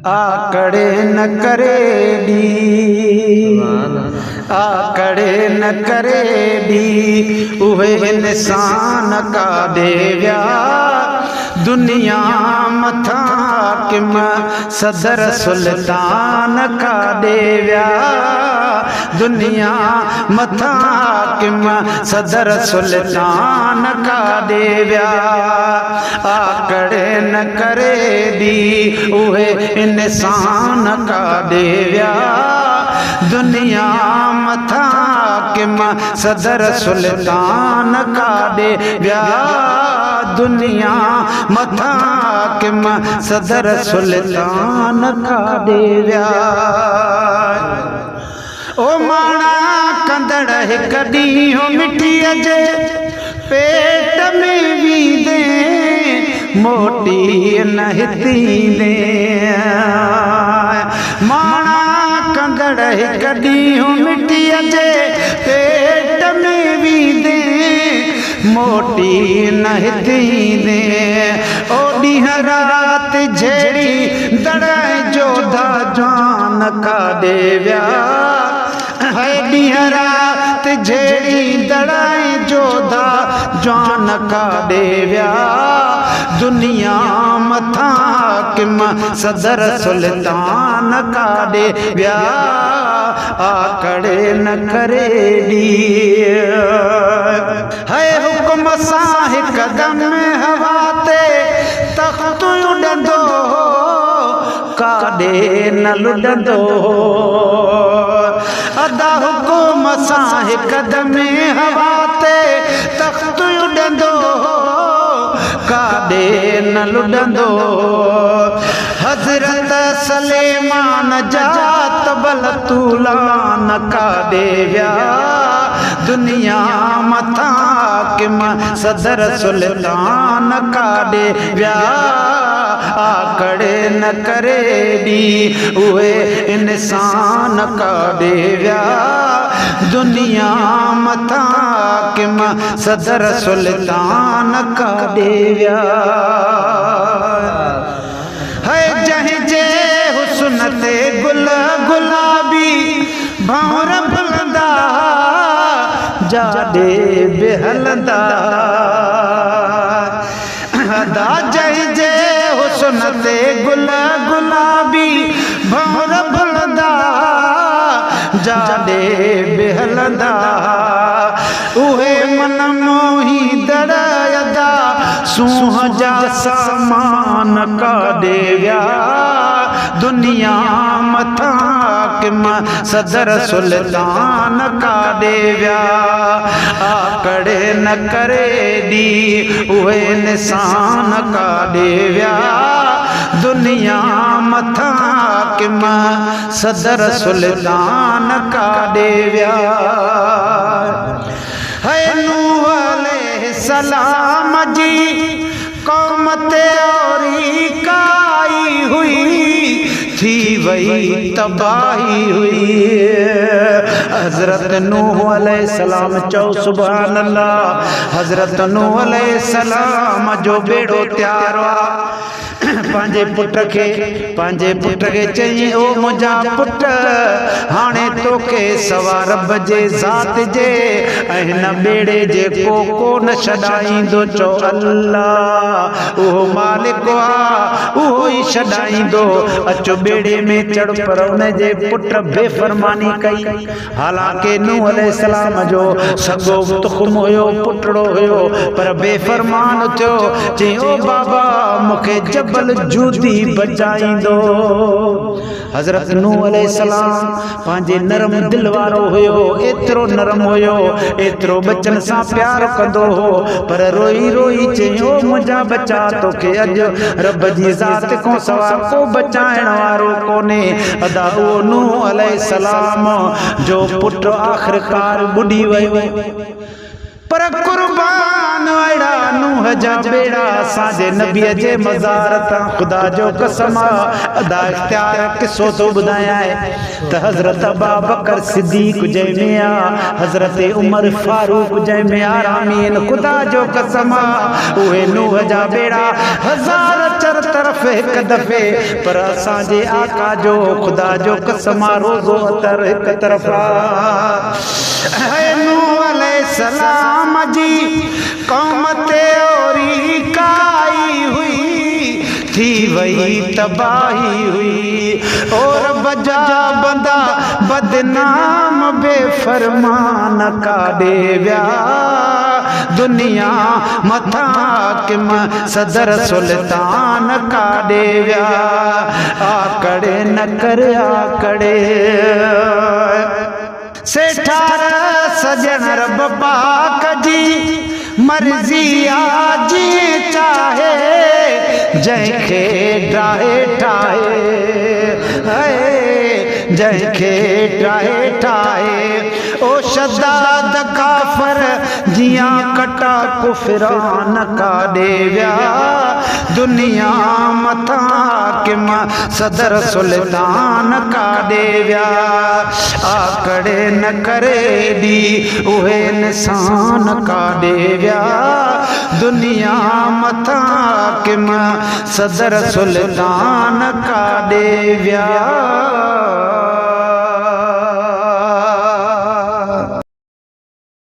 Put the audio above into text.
आकड़े न करे डी, आकड़े न करे डी उहे इंसान का देव्या दुनिया मथा किम सदर सुल्तान का देव्या दुनिया मथा किम सदर सुल्तान का देव्या आकड़े न करे दी उहे इंसान का देव्या दुनिया मथा किम सदर सुल्तान का देव्या दुनिया मथा किम सदर सुल्तान का देव्या ओ माना कंदड़ हिक ॾींहुं मिठीअ जे पेट में वींदे मोटी न हितींदे माना कंदड़ हिक ॾींहुं मिठीअ जे पेट में वींदे मोटी न हितींदे ओ ॾींहुं राति जहिड़ी दड़ाए जोधा जान का देव्या है ॾींहुं राति जहिड़ी दड़ाए जोधा जान का देव्या दुनिया मथा किम सदर सुल्तान का देव्या आकड़े न करे डी है हुक्म सां हिक कदम हवा ते तख्त उॾंदो काॾे न लुॾंदो अदा हुक्म सां हिक कदम हवा ते तख्त उॾंदो काॾे न लुॾंदो हज़रत सलेमान जा तबल तूलान का देव्या दुनिया मथा किम सदर सुल्तान का देव्या आकड़े न करे डी उहे इंसान का देव्या दुनिया मथा किम सदर सुल्तान का देव्या है जहीं जे हुस्न ते गुल गुलाबी भंवर फुलंदा जाॾे बेहलंदा अदा जहीं जे हुस्न ते गुल गुलाबी भंवर फुलंदा जाॾे बेहलंदा उहे मन मोही दड़ायदा सूंह जा सामान का देव्या दुनिया मथा किम सदर सुल्तान का देव्या आकड़े न करे डी उहे इंसान का देव्या दुनिया मथा किम सदर सुल्तान का देव्या है नूह अलैहिस्सलाम जी कौम ते औरी काई हुई थी वही तबाही हुई हजरत नूह अलैहिस्सलाम चौ सुभान अल्लाह हजरत नूह अलैहिस्सलाम जो बेड़ो तैयार हुआ पंहिंजे पुट खे चई ओ मुंहिंजा पुट हाणे तोखे सवा रब जे ज़ात जे ऐं हिन बेड़े जे को न छॾाईंदो चओ अल्लाह उहो मालिक आहे उहो ई छॾाईंदो अचो बेड़े में चढ़ पर उनजे पुट बेफ़रमानी कई हालांकि नूह अलैहिस्सलाम जो सॻो तुख़ुम हुयो पुटड़ो हुयो पर बेफ़रमान थियो चई ओ बाबा मूंखे जबल जूदी बचाईंदो हज़रत नूह अलैहिस्सलाम पंहिंजे नरम दिल वारो हुयो एतिरो नरम हुयो एतिरो बचन सां प्यार कंदो हो पर रोई रोई चयो मुंहिंजा बचा तोखे अॼु रब जी ज़ात खां सवा को बचाइण वारो कोन्हे अदा उहो नूह अलैहिस्सलाम जो पुट आख़िरकार ॿुॾी वियो पर क़ुर्बान अड़ा नूह जा बेड़ा साजे नबी जे मज़ार तां खुदा जो कसम अदा इख्तियार किसो तो बुधाया है त हजरत अबू बकर सिद्दीक जय में आ हजरत उमर फारूक जय में आरामीन खुदा जो कसम उहे नूह जा बेड़ा हजार चर तरफ एक दफे पर असांजे आका जो खुदा जो कसम रोज़ो अतर एक तरफा है नूह अलैहिस्सलाम जी कौम ते औरी काई हुई थी वही तबाही हुई और बजा बंदा बदनाम बेफरमान का देव्या दुनिया मथा किम सदर सुल्तान का देव्या आकड़े न कर आकड़े सेठार सजन रब पाक जी मर्जी आजी चाहे जैखे ठाहे ठाहे जैखे ठाहे ठाहे ओ शद्दाद काफर जियां कटा कुफरान का देव्या दुनिया मथा किम सदर सुल्तान का देव्या आकड़े न करे दी उहे इंसान का देव्या दुनिया मथा किम सदर सुल्तान का देव्या।